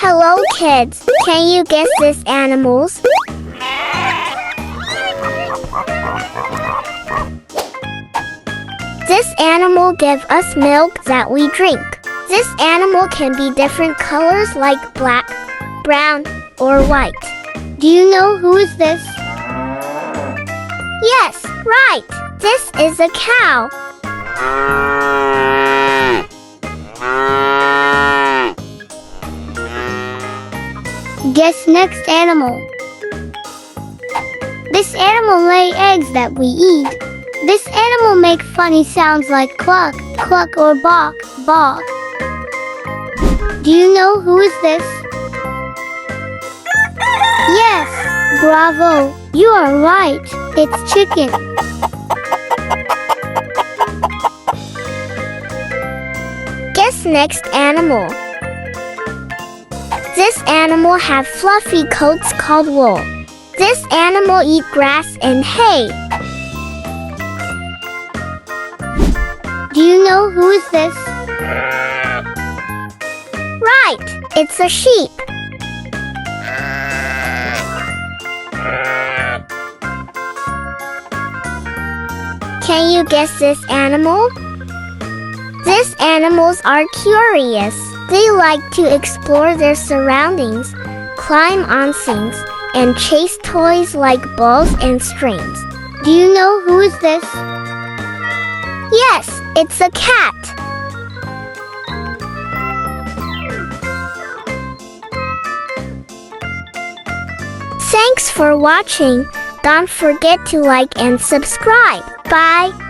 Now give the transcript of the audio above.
Hello kids, can you guess this animals? This animal gives us milk that we drink. This animal can be different colors like black, brown, or white. Do you know who is this? Yes, right. This is a cow. Guess next animal. This animal lays eggs that we eat. This animal makes funny sounds like cluck, cluck, or bawk, bawk. Do you know who is this? Yes, bravo. You are right. It's chicken. Guess next animal. This animal have fluffy coats called wool. This animal eat grass and hay. Do you know who is this? Right, it's a sheep. Can you guess this animal? These animals are curious. They like to explore their surroundings, climb on things, and chase toys like balls and strings. Do you know who is this? Yes, it's a cat. Thanks for watching. Don't forget to like and subscribe. Bye.